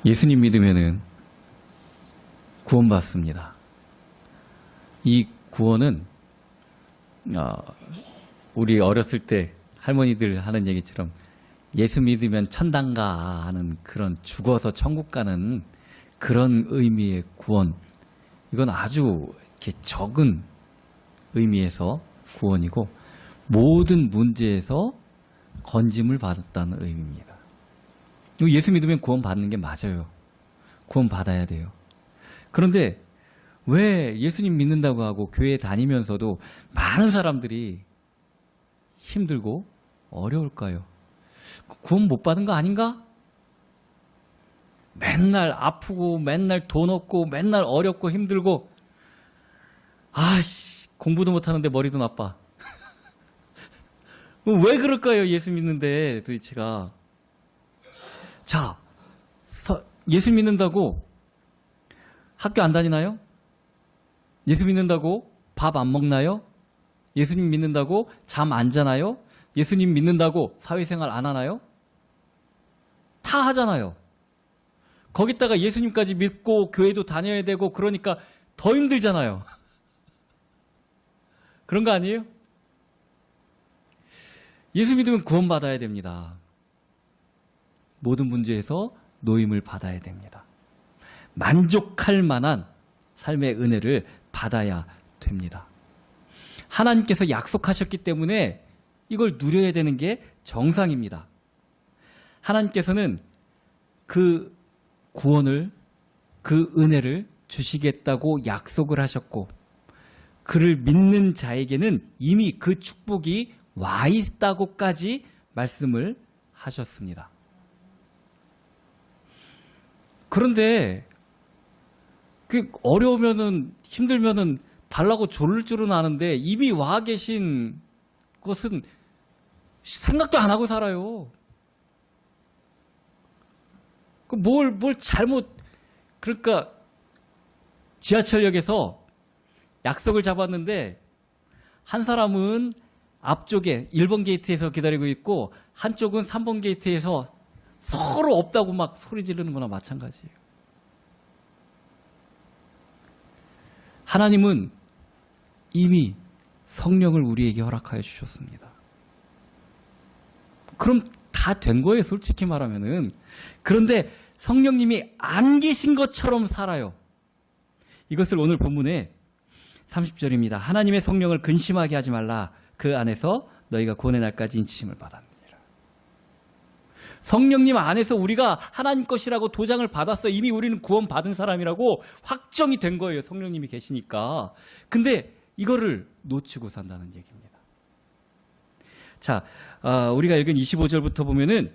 예수님 믿으면은 구원받습니다. 이 구원은 우리 어렸을 때 할머니들 하는 얘기처럼 예수 믿으면 천당 가 하는 그런 죽어서 천국 가는 그런 의미의 구원, 이건 아주 이렇게 적은 의미에서 구원이고 모든 문제에서 건짐을 받았다는 의미입니다. 예수 믿으면 구원 받는 게 맞아요. 구원 받아야 돼요. 그런데 왜 예수님 믿는다고 하고 교회 다니면서도 많은 사람들이 힘들고 어려울까요? 구원 못 받은 거 아닌가? 맨날 아프고 맨날 돈 없고 맨날 어렵고 힘들고 공부도 못하는데 머리도 나빠. 왜 그럴까요? 예수 믿는데 도대체가. 자, 예수 믿는다고 학교 안 다니나요? 예수 믿는다고 밥 안 먹나요? 예수님 믿는다고 잠 안 자나요? 예수님 믿는다고 사회생활 안 하나요? 다 하잖아요. 거기다가 예수님까지 믿고 교회도 다녀야 되고 그러니까 더 힘들잖아요. 그런 거 아니에요? 예수 믿으면 구원받아야 됩니다. 모든 문제에서 노임을 받아야 됩니다. 만족할 만한 삶의 은혜를 받아야 됩니다. 하나님께서 약속하셨기 때문에 이걸 누려야 되는 게 정상입니다. 하나님께서는 그 구원을, 그 은혜를 주시겠다고 약속을 하셨고 그를 믿는 자에게는 이미 그 축복이 와 있다고까지 말씀을 하셨습니다. 그런데 어려우면은 힘들면은 달라고 조를 줄은 아는데 이미 와 계신 것은 생각도 안 하고 살아요. 뭘 잘못, 그러니까 지하철역에서 약속을 잡았는데 한 사람은 앞쪽에 1번 게이트에서 기다리고 있고 한쪽은 3번 게이트에서 서로 없다고 막 소리 지르는 거나 마찬가지예요. 하나님은 이미 성령을 우리에게 허락하여 주셨습니다. 그럼 다 된 거예요, 솔직히 말하면은. 그런데 성령님이 안 계신 것처럼 살아요. 이것을 오늘 본문에 30절입니다. 하나님의 성령을 근심하게 하지 말라. 그 안에서 너희가 구원의 날까지 인치심을 받았느니라. 성령님 안에서 우리가 하나님 것이라고 도장을 받았어. 이미 우리는 구원받은 사람이라고 확정이 된 거예요. 성령님이 계시니까. 근데 이거를 놓치고 산다는 얘기입니다. 자, 우리가 읽은 25절부터 보면은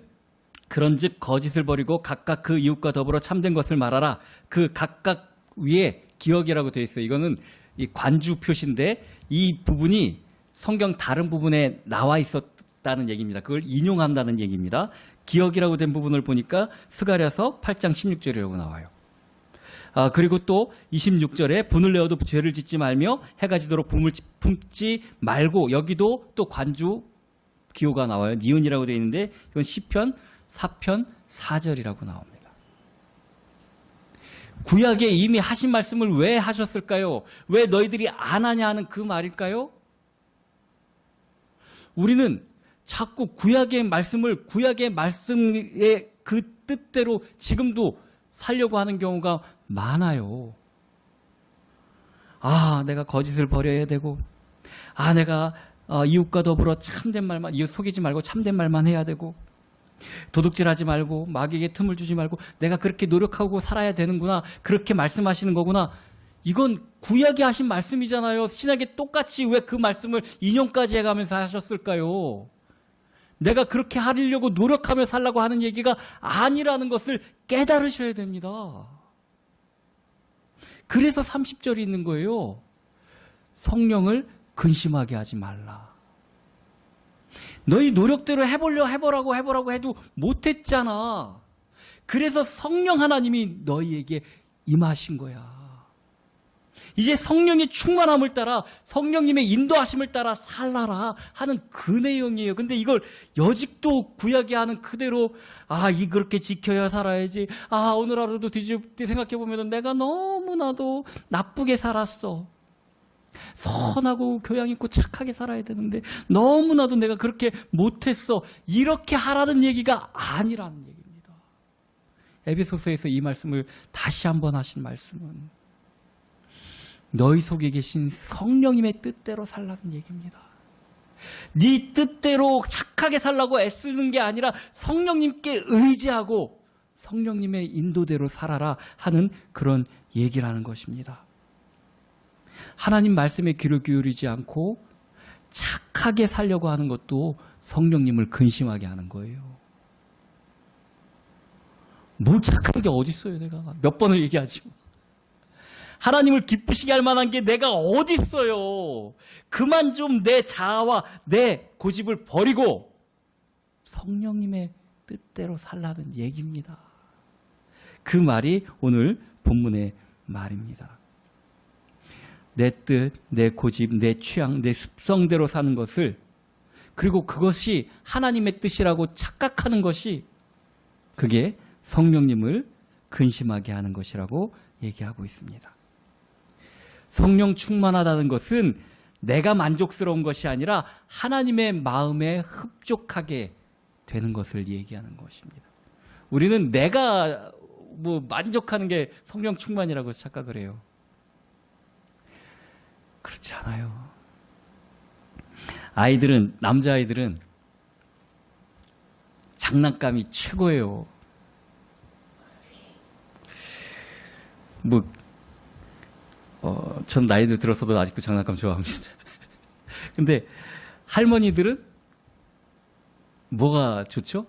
그런즉 거짓을 버리고 각각 그 이웃과 더불어 참된 것을 말하라. 그 각각 위에 기억이라고 되어 있어요. 이거는 이 관주 표시인데 이 부분이 성경 다른 부분에 나와 있었다는 얘기입니다. 그걸 인용한다는 얘기입니다. 기억이라고 된 부분을 보니까 스가랴서 8장 16절이라고 나와요. 그리고 또 26절에 분을 내어도 죄를 짓지 말며 해가 지도록 붐을 품지 말고, 여기도 또 관주 기호가 나와요. 니은이라고 되어 있는데 이건 시편 4편 4절이라고 나옵니다. 구약에 이미 하신 말씀을 왜 하셨을까요? 왜 너희들이 안 하냐 하는 그 말일까요? 우리는 자꾸 구약의 말씀을 구약의 말씀의 그 뜻대로 지금도 살려고 하는 경우가 많아요. 내가 거짓을 버려야 되고, 내가 이웃과 더불어 참된 말만, 이웃 속이지 말고 참된 말만 해야 되고, 도둑질하지 말고 마귀에게 틈을 주지 말고 내가 그렇게 노력하고 살아야 되는구나, 그렇게 말씀하시는 거구나. 이건 구약이 하신 말씀이잖아요. 신약에 똑같이 왜 그 말씀을 인용까지 해가면서 하셨을까요? 내가 그렇게 하려고 노력하며 살라고 하는 얘기가 아니라는 것을 깨달으셔야 됩니다. 그래서 30절이 있는 거예요. 성령을 근심하게 하지 말라. 너희 노력대로 해보라고 해도 못했잖아. 그래서 성령 하나님이 너희에게 임하신 거야. 이제 성령의 충만함을 따라 성령님의 인도하심을 따라 살라라 하는 그 내용이에요. 근데 이걸 여직도 구약이 하는 그대로 그렇게 지켜야 살아야지. 오늘 하루도 뒤집게 생각해보면 내가 너무나도 나쁘게 살았어. 선하고 교양 있고 착하게 살아야 되는데 너무나도 내가 그렇게 못했어. 이렇게 하라는 얘기가 아니라는 얘기입니다. 에베소서에서 이 말씀을 다시 한번 하신 말씀은 너희 속에 계신 성령님의 뜻대로 살라는 얘기입니다. 네 뜻대로 착하게 살라고 애쓰는 게 아니라 성령님께 의지하고 성령님의 인도대로 살아라 하는 그런 얘기라는 것입니다. 하나님 말씀에 귀를 기울이지 않고 착하게 살려고 하는 것도 성령님을 근심하게 하는 거예요. 뭘 착한 게 어디 있어요. 내가 몇 번을 얘기하지. 하나님을 기쁘시게 할 만한 게 내가 어디 있어요. 그만 좀 내 자아와 내 고집을 버리고 성령님의 뜻대로 살라는 얘기입니다. 그 말이 오늘 본문의 말입니다. 내 뜻, 내 고집, 내 취향, 내 습성대로 사는 것을, 그리고 그것이 하나님의 뜻이라고 착각하는 것이 그게 성령님을 근심하게 하는 것이라고 얘기하고 있습니다. 성령 충만하다는 것은 내가 만족스러운 것이 아니라 하나님의 마음에 흡족하게 되는 것을 얘기하는 것입니다. 우리는 내가 만족하는 게 성령 충만이라고 착각을 해요. 그렇지 않아요. 남자아이들은 장난감이 최고예요. 전 나이도 들어서도 아직도 장난감 좋아합니다. 근데 할머니들은 뭐가 좋죠?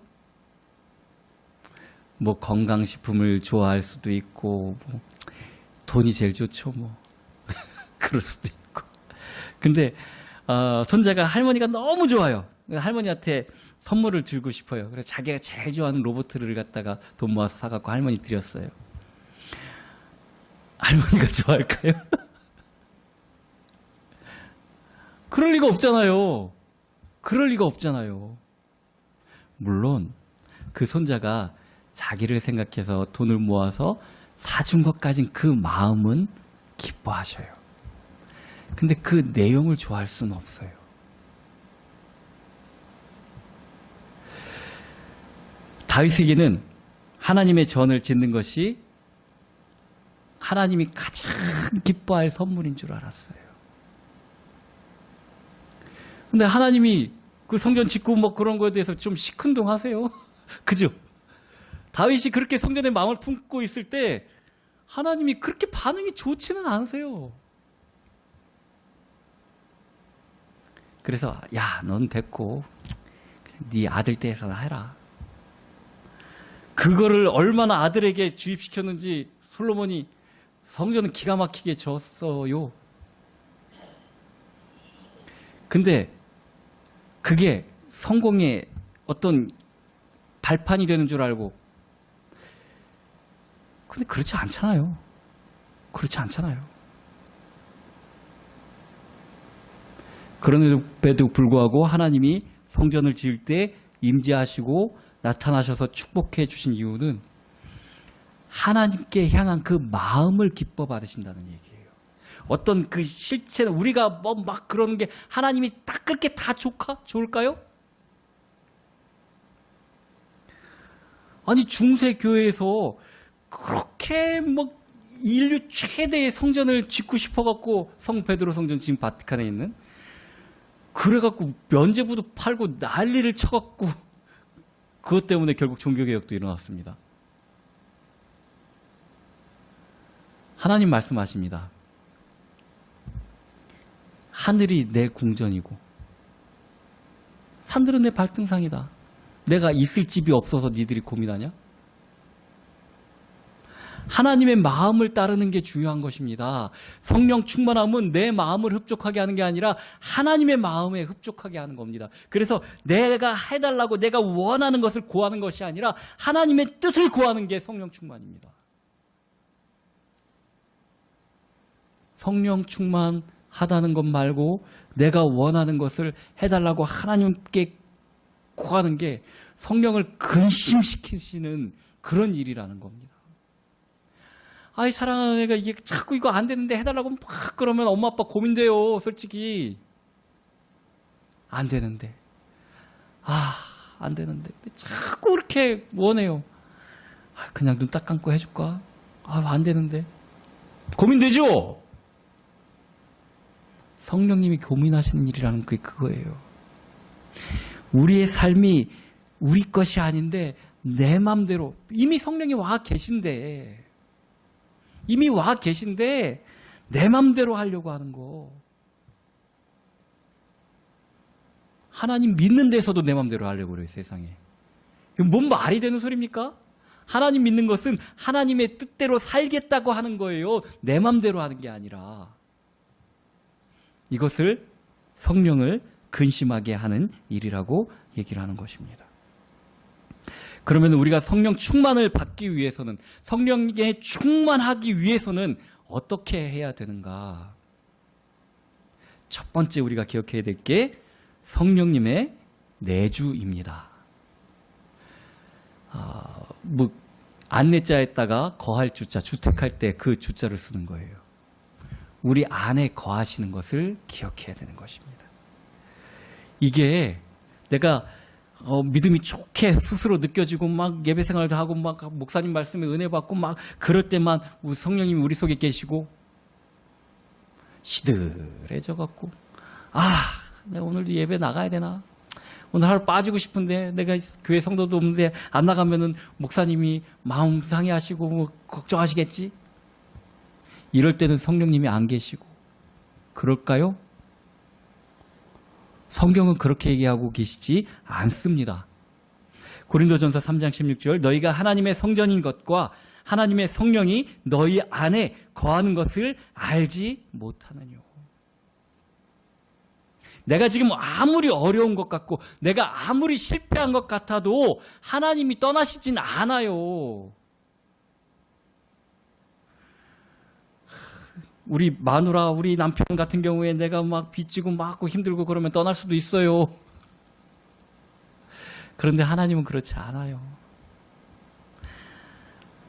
건강식품을 좋아할 수도 있고, 돈이 제일 좋죠, 그럴 수도 있고. 근데, 손자가 할머니가 너무 좋아요. 할머니한테 선물을 주고 싶어요. 그래서 자기가 제일 좋아하는 로봇을 갖다가 돈 모아서 사갖고 할머니 드렸어요. 할머니가 좋아할까요? 그럴 리가 없잖아요. 그럴 리가 없잖아요. 물론 그 손자가 자기를 생각해서 돈을 모아서 사준 것까진 그 마음은 기뻐하셔요. 근데 그 내용을 좋아할 수는 없어요. 다윗에게는 하나님의 전을 짓는 것이 하나님이 가장 기뻐할 선물인 줄 알았어요. 근데 하나님이 그 성전 짓고 그런 거에 대해서 좀 시큰둥하세요. 그죠? 다윗이 그렇게 성전에 마음을 품고 있을 때 하나님이 그렇게 반응이 좋지는 않으세요. 그래서 넌 됐고 네 아들 떼서 해라. 그거를 얼마나 아들에게 주입시켰는지 솔로몬이 성전은 기가 막히게 졌어요. 근데 그게 성공의 어떤 발판이 되는 줄 알고, 근데 그렇지 않잖아요. 그렇지 않잖아요. 그럼에도 불구하고 하나님이 성전을 지을 때 임재하시고 나타나셔서 축복해 주신 이유는 하나님께 향한 그 마음을 기뻐 받으신다는 얘기예요. 어떤 그 실체는 우리가 막 그러는 게 하나님이 딱 그렇게 다 좋을까요? 아니 중세 교회에서 그렇게 인류 최대의 성전을 짓고 싶어갖고 성 베드로 성전 지금 바티칸에 있는, 그래갖고 면죄부도 팔고 난리를 쳐갖고 그것 때문에 결국 종교개혁도 일어났습니다. 하나님 말씀하십니다. 하늘이 내 궁전이고 산들은 내 발등상이다. 내가 있을 집이 없어서 니들이 고민하냐? 하나님의 마음을 따르는 게 중요한 것입니다. 성령 충만함은 내 마음을 흡족하게 하는 게 아니라 하나님의 마음에 흡족하게 하는 겁니다. 그래서 내가 해달라고 내가 원하는 것을 구하는 것이 아니라 하나님의 뜻을 구하는 게 성령 충만입니다. 성령 충만하다는 것 말고 내가 원하는 것을 해달라고 하나님께 구하는 게 성령을 근심시키시는 그런 일이라는 겁니다. 아이, 사랑하는 애가 이게 자꾸 이거 안 되는데 해달라고 막 그러면 엄마 아빠 고민돼요. 솔직히 안 되는데, 안 되는데 자꾸 그렇게 원해요. 그냥 눈 딱 감고 해줄까? 안 되는데 고민되죠? 성령님이 고민하시는 일이라는 게 그거예요. 우리의 삶이 우리 것이 아닌데 내 맘대로, 이미 성령이 와 계신데 내 맘대로 하려고 하는 거. 하나님 믿는 데서도 내 맘대로 하려고 그래요, 세상에. 이건 뭔 말이 되는 소리입니까? 하나님 믿는 것은 하나님의 뜻대로 살겠다고 하는 거예요. 내 맘대로 하는 게 아니라. 이것을 성령을 근심하게 하는 일이라고 얘기를 하는 것입니다. 그러면 우리가 성령 충만을 받기 위해서는, 성령에 충만하기 위해서는 어떻게 해야 되는가? 첫 번째 우리가 기억해야 될 게 성령님의 내주입니다. 안내자에다가 거할 주자, 주택할 때 그 주자를 쓰는 거예요. 우리 안에 거하시는 것을 기억해야 되는 것입니다. 이게 내가 믿음이 좋게 스스로 느껴지고 막 예배 생활도 하고 막 목사님 말씀에 은혜 받고 막 그럴 때만 성령님이 우리 속에 계시고 시들해져 갖고 내가 오늘도 예배 나가야 되나? 오늘 하루 빠지고 싶은데 내가 교회 성도도 없는데 안 나가면은 목사님이 마음 상해하시고 뭐 걱정하시겠지? 이럴 때는 성령님이 안 계시고 그럴까요? 성경은 그렇게 얘기하고 계시지 않습니다. 고린도전서 3장 16절, 너희가 하나님의 성전인 것과 하나님의 성령이 너희 안에 거하는 것을 알지 못하느뇨. 내가 지금 아무리 어려운 것 같고 내가 아무리 실패한 것 같아도 하나님이 떠나시진 않아요. 우리 마누라, 우리 남편 같은 경우에 내가 막 빚지고 막 힘들고 그러면 떠날 수도 있어요. 그런데 하나님은 그렇지 않아요.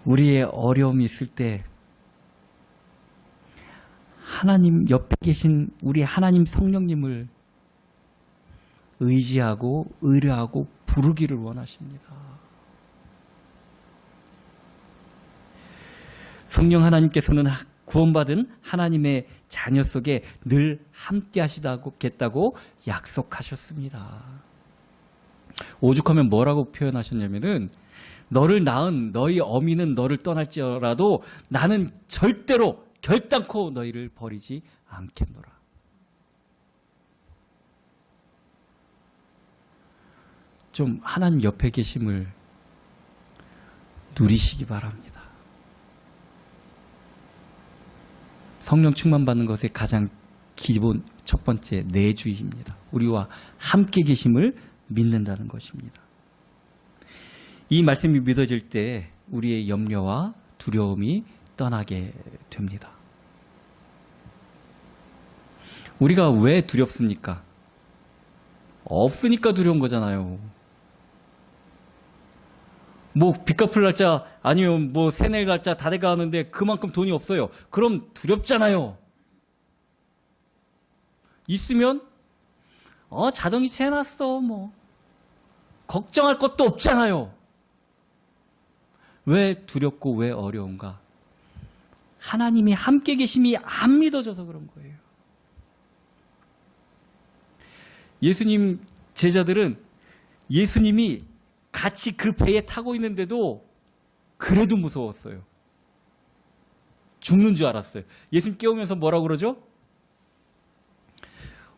우리의 어려움이 있을 때 하나님 옆에 계신 우리 하나님 성령님을 의지하고 의뢰하고 부르기를 원하십니다. 성령 하나님께서는 구원받은 하나님의 자녀 속에 늘 함께 하시겠다고 약속하셨습니다. 오죽하면 뭐라고 표현하셨냐면은 너를 낳은 너희 어미는 너를 떠날지라도 나는 절대로 결단코 너희를 버리지 않겠노라. 좀 하나님 옆에 계심을 누리시기 바랍니다. 성령 충만 받는 것의 가장 기본 첫 번째 내주입니다. 우리와 함께 계심을 믿는다는 것입니다. 이 말씀이 믿어질 때 우리의 염려와 두려움이 떠나게 됩니다. 우리가 왜 두렵습니까? 없으니까 두려운 거잖아요. 뭐 빚 갚을 날짜 아니면 뭐 세낼 날짜 다 돼가는데 그만큼 돈이 없어요. 그럼 두렵잖아요. 있으면 자동이체 해놨어 뭐 걱정할 것도 없잖아요. 왜 두렵고 왜 어려운가? 하나님이 함께 계심이 안 믿어져서 그런 거예요. 예수님 제자들은 예수님이 같이 그 배에 타고 있는데도 그래도 무서웠어요. 죽는 줄 알았어요. 예수님 깨우면서 뭐라고 그러죠?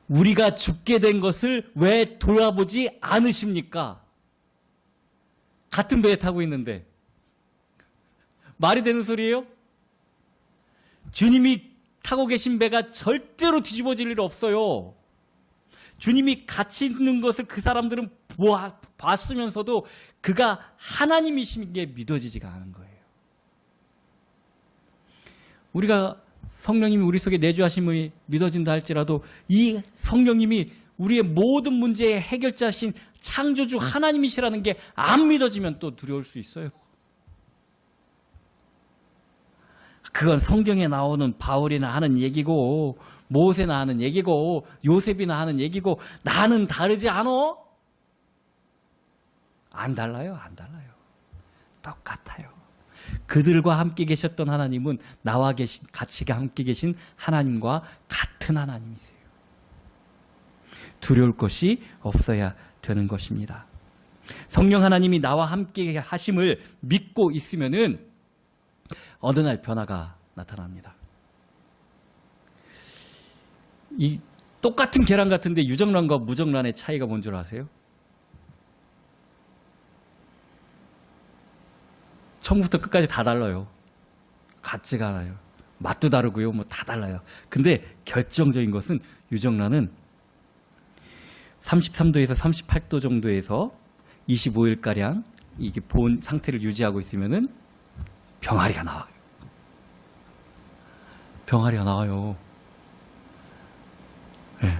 우리가 죽게 된 것을 왜 돌아보지 않으십니까? 같은 배에 타고 있는데 말이 되는 소리예요? 주님이 타고 계신 배가 절대로 뒤집어질 일 없어요. 주님이 같이 있는 것을 그 사람들은 봤으면서도 그가 하나님이신 게 믿어지지가 않은 거예요. 우리가 성령님이 우리 속에 내주하심이 믿어진다 할지라도 이 성령님이 우리의 모든 문제의 해결자신 창조주 하나님이시라는 게 안 믿어지면 또 두려울 수 있어요. 그건 성경에 나오는 바울이나 하는 얘기고 모세나 하는 얘기고 요셉이나 하는 얘기고 나는 다르지 않어? 안 달라요. 안 달라요. 똑같아요. 그들과 함께 계셨던 하나님은 나와 같이 함께 계신 하나님과 같은 하나님이세요. 두려울 것이 없어야 되는 것입니다. 성령 하나님이 나와 함께 하심을 믿고 있으면은 어느 날 변화가 나타납니다. 이 똑같은 계란 같은데 유정란과 무정란의 차이가 뭔 줄 아세요? 처음부터 끝까지 다 달라요. 같지가 않아요. 맛도 다르고요. 뭐 다 달라요. 근데 결정적인 것은 유정란은 33도에서 38도 정도에서 25일가량 이게 본 상태를 유지하고 있으면은 병아리가 나와요. 병아리가 나와요. 네.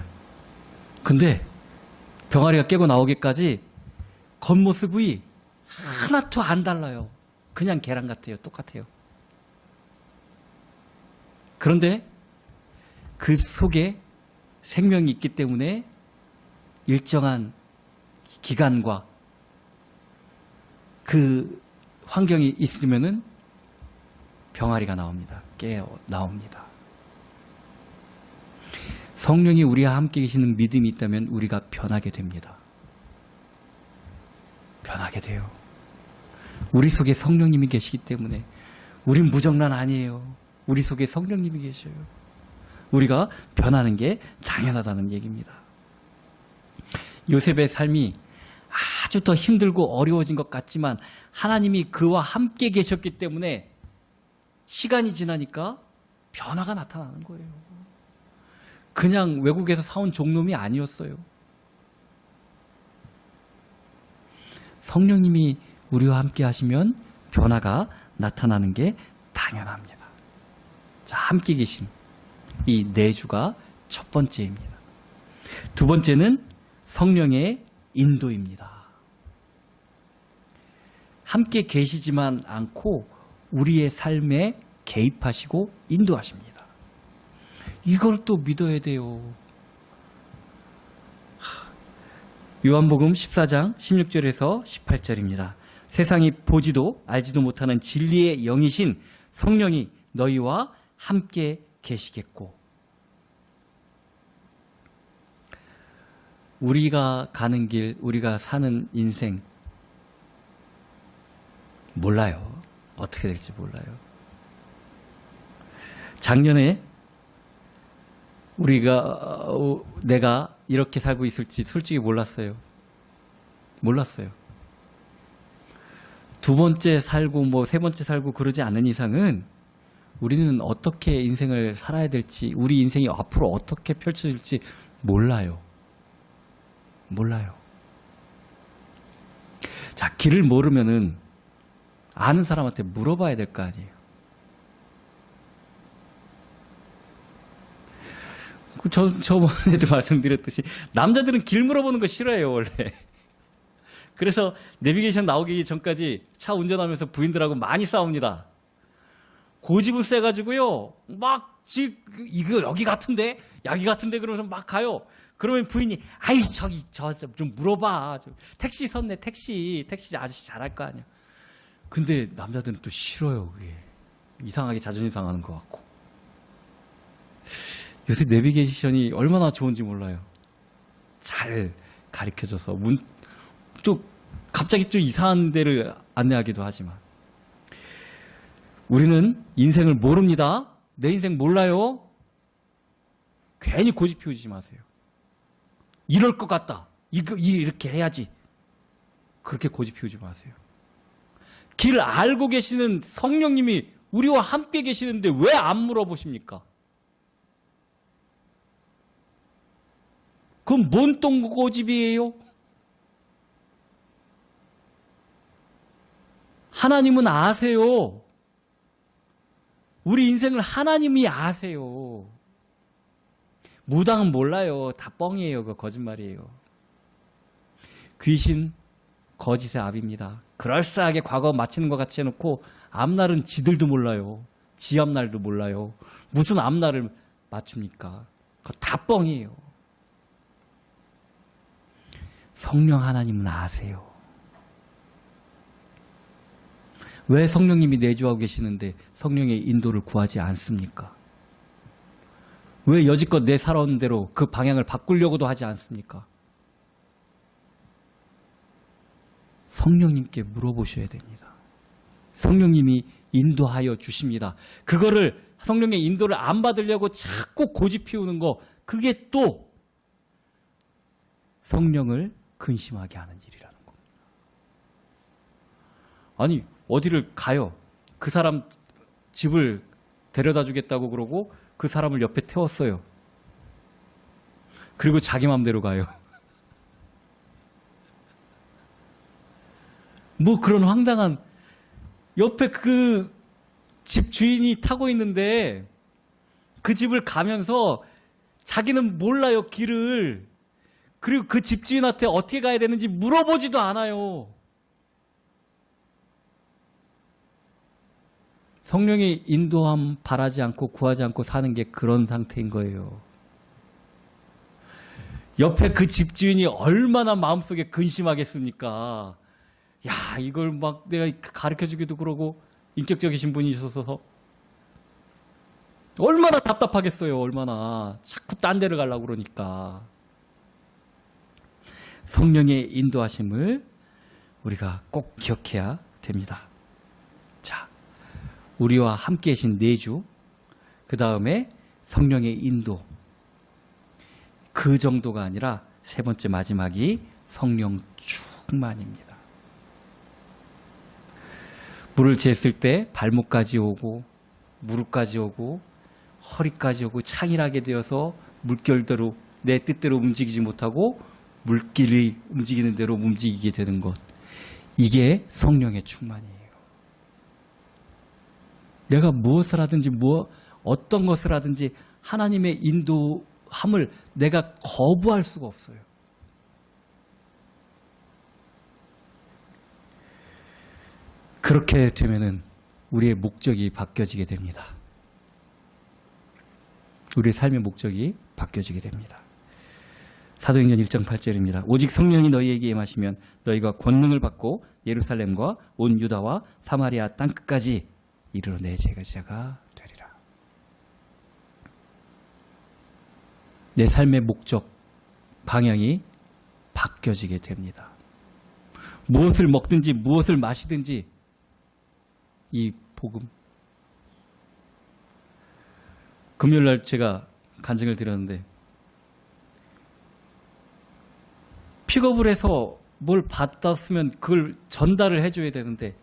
근데 병아리가 깨고 나오기까지 겉모습이 하나도 안 달라요. 그냥 계란 같아요. 똑같아요. 그런데 그 속에 생명이 있기 때문에 일정한 기간과 그 환경이 있으면은 병아리가 나옵니다. 깨어 나옵니다. 성령이 우리와 함께 계시는 믿음이 있다면 우리가 변하게 됩니다. 변하게 돼요. 우리 속에 성령님이 계시기 때문에 우린 무정란 아니에요. 우리 속에 성령님이 계셔요. 우리가 변하는 게 당연하다는 얘기입니다. 요셉의 삶이 아주 더 힘들고 어려워진 것 같지만 하나님이 그와 함께 계셨기 때문에 시간이 지나니까 변화가 나타나는 거예요. 그냥 외국에서 사온 종놈이 아니었어요. 성령님이 우리와 함께 하시면 변화가 나타나는 게 당연합니다. 자, 함께 계심. 이 내주가 첫 번째입니다. 두 번째는 성령의 인도입니다. 함께 계시지만 않고 우리의 삶에 개입하시고 인도하십니다. 이걸 또 믿어야 돼요. 요한복음 14장 16절에서 18절입니다. 세상이 보지도 알지도 못하는 진리의 영이신 성령이 너희와 함께 계시겠고, 우리가 가는 길, 우리가 사는 인생 몰라요. 어떻게 될지 몰라요. 작년에 내가 이렇게 살고 있을지 솔직히 몰랐어요. 몰랐어요. 두 번째 살고 뭐 세 번째 살고 그러지 않는 이상은 우리는 어떻게 인생을 살아야 될지, 우리 인생이 앞으로 어떻게 펼쳐질지 몰라요. 몰라요. 자, 길을 모르면은 아는 사람한테 물어봐야 될 거 아니에요. 저번에도 말씀드렸듯이 남자들은 길 물어보는 거 싫어해요, 원래. 그래서 내비게이션 나오기 전까지 차 운전하면서 부인들하고 많이 싸웁니다. 고집은 세가지고요, 이거 여기 같은데? 여기 같은데? 그러면서 막 가요. 그러면 부인이, 아이, 좀 물어봐. 택시 섰네, 택시 아저씨 잘할 거 아니야. 근데 남자들은 또 싫어요, 그게. 이상하게 자존심 상하는 것 같고. 요새 내비게이션이 얼마나 좋은지 몰라요. 잘 가르쳐줘서, 갑자기 좀 이상한 데를 안내하기도 하지만. 우리는 인생을 모릅니다. 내 인생 몰라요. 괜히 고집 피우지 마세요. 이럴 것 같다. 이렇게 해야지. 그렇게 고집 피우지 마세요. 길 알고 계시는 성령님이 우리와 함께 계시는데 왜 안 물어보십니까? 그건 뭔 똥고집이에요? 하나님은 아세요. 우리 인생을 하나님이 아세요. 무당은 몰라요. 다 뻥이에요. 그거 거짓말이에요. 귀신 거짓의 압입니다. 그럴싸하게 과거 마치는 것 같이 해놓고 앞날은 지들도 몰라요. 지 앞날도 몰라요. 무슨 앞날을 맞춥니까? 그거 다 뻥이에요. 성령 하나님은 아세요. 왜 성령님이 내주하고 계시는데 성령의 인도를 구하지 않습니까? 왜 여지껏 내 살아온 대로 그 방향을 바꾸려고도 하지 않습니까? 성령님께 물어보셔야 됩니다. 성령님이 인도하여 주십니다. 그거를 성령의 인도를 안 받으려고 자꾸 고집 피우는 거, 그게 또 성령을 근심하게 하는 일이라는 겁니다. 아니, 어디를 가요. 그 사람 집을 데려다 주겠다고 그러고 그 사람을 옆에 태웠어요. 그리고 자기 맘대로 가요. 뭐 그런 황당한, 옆에 그 집 주인이 타고 있는데 그 집을 가면서 자기는 몰라요, 길을. 그리고 그 집주인한테 어떻게 가야 되는지 물어보지도 않아요. 성령의 인도함 바라지 않고 구하지 않고 사는 게 그런 상태인 거예요. 옆에 그 집주인이 얼마나 마음속에 근심하겠습니까? 야, 이걸 막 내가 가르쳐주기도 그러고 인격적이신 분이셔서 얼마나 답답하겠어요. 얼마나. 자꾸 딴 데를 가려고 그러니까. 성령의 인도하심을 우리가 꼭 기억해야 됩니다. 자, 우리와 함께 계신 내주, 그 다음에 성령의 인도. 그 정도가 아니라 세 번째 마지막이 성령 충만입니다. 물을 쟀을 때 발목까지 오고 무릎까지 오고 허리까지 오고 창이라게 되어서 물결대로 내 뜻대로 움직이지 못하고 물길이 움직이는 대로 움직이게 되는 것. 이게 성령의 충만이에요. 내가 무엇을 하든지 어떤 것을 하든지 하나님의 인도함을 내가 거부할 수가 없어요. 그렇게 되면은 우리의 목적이 바뀌어지게 됩니다. 우리의 삶의 목적이 바뀌어지게 됩니다. 사도행전 1장 8절입니다. 오직 성령이 너희에게 임하시면 너희가 권능을 받고 예루살렘과 온 유다와 사마리아 땅끝까지 이르러 내 제자가 되리라. 내 삶의 목적, 방향이 바뀌어지게 됩니다. 무엇을 먹든지 무엇을 마시든지 이 복음. 금요일날 제가 간증을 드렸는데 픽업을 해서 뭘 받았으면 그걸 전달을 해줘야 되는데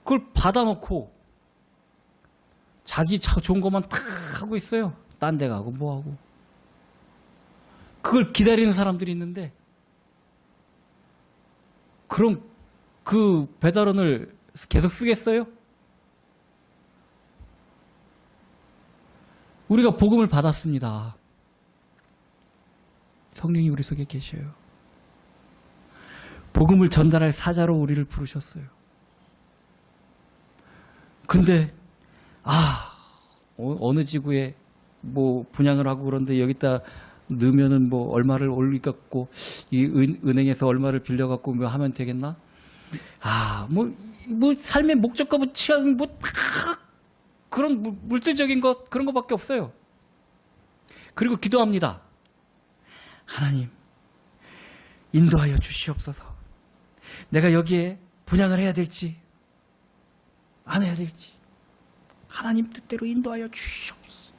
그걸 받아놓고 자기 좋은 것만 다 하고 있어요. 딴 데 가고 뭐하고. 그걸 기다리는 사람들이 있는데 그럼 그 배달원을 계속 쓰겠어요? 우리가 복음을 받았습니다. 성령이 우리 속에 계셔요. 복음을 전달할 사자로 우리를 부르셨어요. 근데 어느 지구에 뭐 분양을 하고 그런데 여기다 넣으면은 뭐 얼마를 올리갖고 이 은행에서 얼마를 빌려갖고 뭐 하면 되겠나? 뭐 삶의 목적과 뭐 취향 뭐 다 그런 물질적인 것 그런 것밖에 없어요. 그리고 기도합니다. 하나님 인도하여 주시옵소서. 내가 여기에 분양을 해야 될지 안 해야 될지 하나님 뜻대로 인도하여 주시옵소서.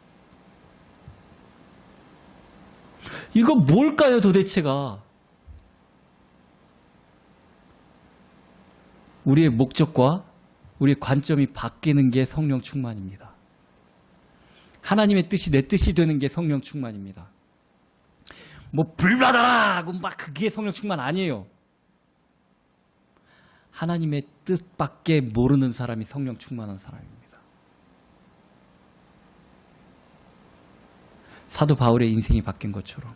이거 뭘까요 도대체가? 우리의 목적과 우리의 관점이 바뀌는 게 성령 충만입니다. 하나님의 뜻이 내 뜻이 되는 게 성령 충만입니다. 뭐 불받아라 하고 막 그게 성령 충만 아니에요. 하나님의 뜻밖에 모르는 사람이 성령 충만한 사람입니다. 사도 바울의 인생이 바뀐 것처럼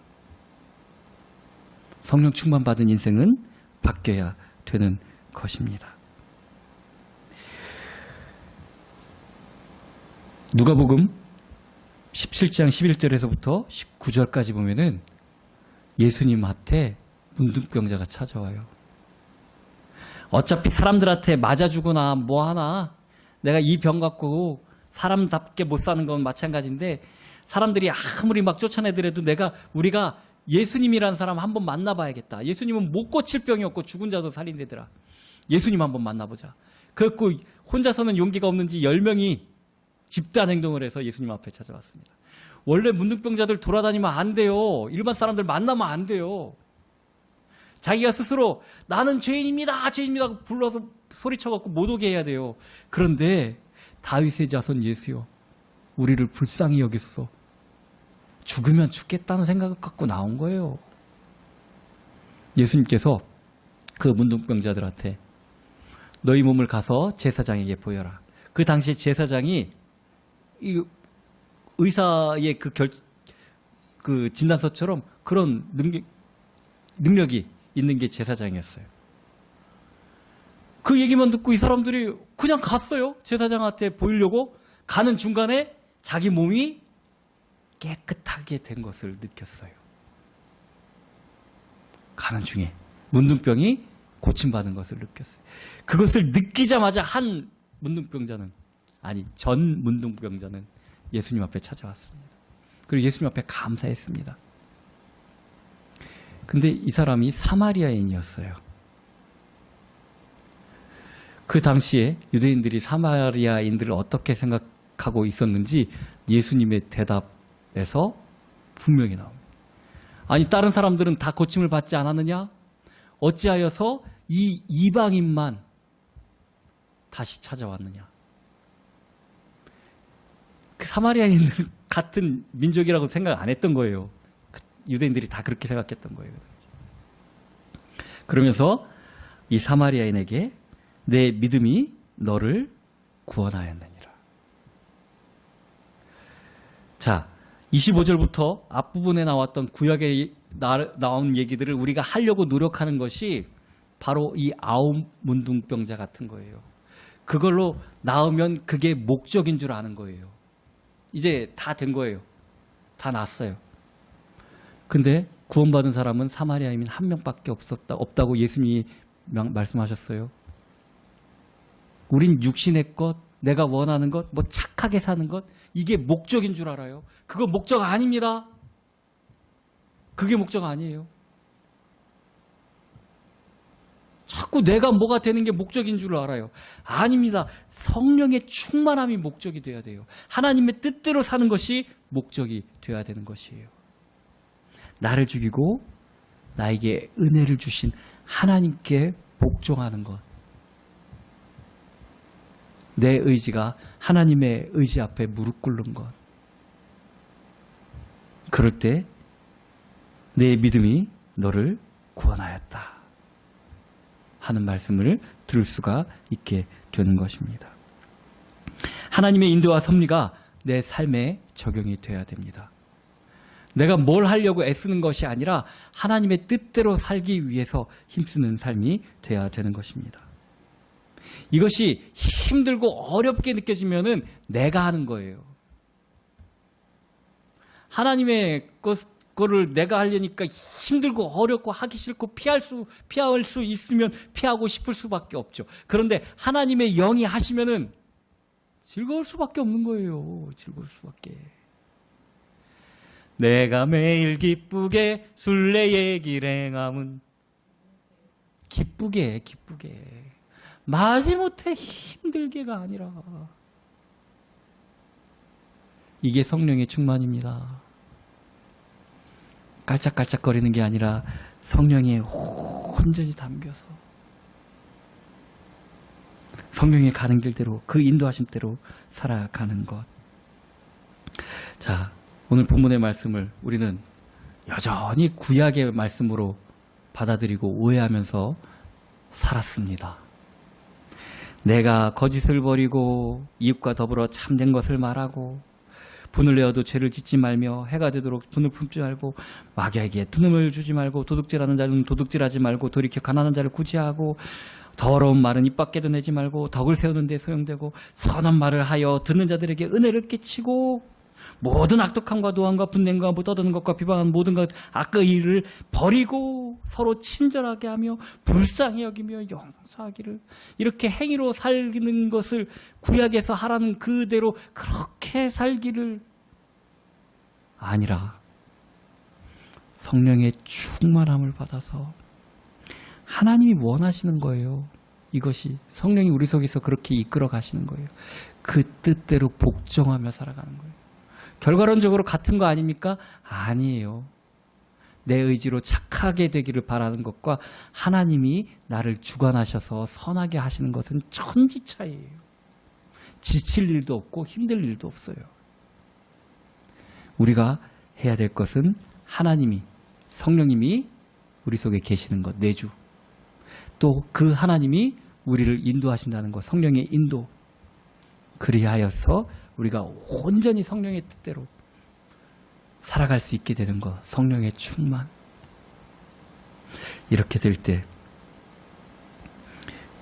성령 충만받은 인생은 바뀌어야 되는 것입니다. 누가복음 17장 11절에서부터 19절까지 보면은 예수님한테 문둥병자가 찾아와요. 어차피 사람들한테 맞아 주거나 뭐 하나 내가 이 병 갖고 사람답게 못 사는 건 마찬가지인데 사람들이 아무리 막 쫓아내더라도 우리가 예수님이라는 사람 한번 만나봐야겠다. 예수님은 못 고칠 병이 없고 죽은 자도 살인되더라. 예수님 한번 만나보자. 그래갖고 혼자서는 용기가 없는지 10명이 집단 행동을 해서 예수님 앞에 찾아왔습니다. 원래 문둥병자들 돌아다니면 안 돼요. 일반 사람들 만나면 안 돼요. 자기가 스스로 나는 죄인입니다. 죄인입니다. 불러서 소리쳐갖고 못 오게 해야 돼요. 그런데 다윗의 자손 예수여 우리를 불쌍히 여기소서. 죽으면 죽겠다는 생각을 갖고 나온 거예요. 예수님께서 그 문둥병자들한테 너희 몸을 가서 제사장에게 보여라. 그 당시에 제사장이 이 의사의 그 진단서처럼 그런 능력이 있는 게 제사장이었어요. 그 얘기만 듣고 이 사람들이 그냥 갔어요. 제사장한테 보이려고 가는 중간에 자기 몸이 깨끗하게 된 것을 느꼈어요. 가는 중에 문둥병이 고침받은 것을 느꼈어요. 그것을 느끼자마자 한 문둥병자는 전 문둥병자는 예수님 앞에 찾아왔습니다. 그리고 예수님 앞에 감사했습니다. 근데 이 사람이 사마리아인이었어요. 그 당시에 유대인들이 사마리아인들을 어떻게 생각하고 있었는지 예수님의 대답에서 분명히 나옵니다. 아니 다른 사람들은 다 고침을 받지 않았느냐? 어찌하여서 이 이방인만 다시 찾아왔느냐? 그 사마리아인들 같은 민족이라고 생각 안 했던 거예요. 유대인들이 다 그렇게 생각했던 거예요. 그러면서 이 사마리아인에게 내 믿음이 너를 구원하였느니라. 자, 25절부터 앞부분에 나왔던 구약에 나온 얘기들을 우리가 하려고 노력하는 것이 바로 이 아홉 문둥병자 같은 거예요. 그걸로 나으면 그게 목적인 줄 아는 거예요. 이제 다 된 거예요. 다 났어요. 근데 구원받은 사람은 사마리아인인 한 명밖에 없다고 예수님이 말씀하셨어요. 우린 육신의 것, 내가 원하는 것, 뭐 착하게 사는 것, 이게 목적인 줄 알아요. 그거 목적 아닙니다. 그게 목적 아니에요. 자꾸 내가 뭐가 되는 게 목적인 줄 알아요. 아닙니다. 성령의 충만함이 목적이 돼야 돼요. 하나님의 뜻대로 사는 것이 목적이 돼야 되는 것이에요. 나를 죽이고 나에게 은혜를 주신 하나님께 복종하는 것. 내 의지가 하나님의 의지 앞에 무릎 꿇는 것. 그럴 때 내 믿음이 너를 구원하였다 하는 말씀을 들을 수가 있게 되는 것입니다. 하나님의 인도와 섭리가 내 삶에 적용이 돼야 됩니다. 내가 뭘 하려고 애쓰는 것이 아니라 하나님의 뜻대로 살기 위해서 힘쓰는 삶이 돼야 되는 것입니다. 이것이 힘들고 어렵게 느껴지면은 내가 하는 거예요. 하나님의 거를 내가 하려니까 힘들고 어렵고 하기 싫고 피할 수 있으면 피하고 싶을 수밖에 없죠. 그런데 하나님의 영이 하시면은 즐거울 수밖에 없는 거예요. 즐거울 수밖에. 내가 매일 기쁘게 순례의 길 행함은 기쁘게 마지못해 힘들게가 아니라 이게 성령의 충만입니다. 깔짝깔짝거리는 게 아니라 성령에 온전히 담겨서 성령의 가는 길대로 그 인도하심대로 살아가는 것. 자, 오늘 본문의 말씀을 우리는 여전히 구약의 말씀으로 받아들이고 오해하면서 살았습니다. 내가 거짓을 버리고 이웃과 더불어 참된 것을 말하고 분을 내어도 죄를 짓지 말며 해가 되도록 분을 품지 말고 마귀에게 두놈을 주지 말고 도둑질하는 자는 도둑질하지 말고 돌이켜 가난한 자를 구제하고 더러운 말은 입 밖에도 내지 말고 덕을 세우는 데 소용되고 선한 말을 하여 듣는 자들에게 은혜를 끼치고 모든 악독함과 노함과 분냄과 떠드는 것과 비방하는 모든 것 악의 일을 버리고 서로 친절하게 하며 불쌍히 여기며 용서하기를 이렇게 행위로 살기는 것을 구약에서 하라는 그대로 그렇게 살기를 아니라 성령의 충만함을 받아서 하나님이 원하시는 거예요. 이것이 성령이 우리 속에서 그렇게 이끌어 가시는 거예요. 그 뜻대로 복종하며 살아가는 거예요. 결과론적으로 같은 거 아닙니까? 아니에요. 내 의지로 착하게 되기를 바라는 것과 하나님이 나를 주관하셔서 선하게 하시는 것은 천지 차이예요. 지칠 일도 없고 힘들 일도 없어요. 우리가 해야 될 것은 하나님이, 성령님이 우리 속에 계시는 것, 내주. 또 그 하나님이 우리를 인도하신다는 것, 성령의 인도. 그리하여서 우리가 온전히 성령의 뜻대로 살아갈 수 있게 되는 것, 성령의 충만. 이렇게 될 때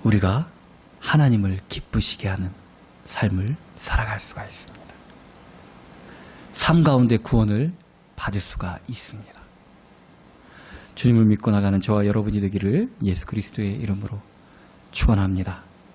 우리가 하나님을 기쁘시게 하는 삶을 살아갈 수가 있습니다. 삶 가운데 구원을 받을 수가 있습니다. 주님을 믿고 나가는 저와 여러분이 되기를 예수 그리스도의 이름으로 축원합니다.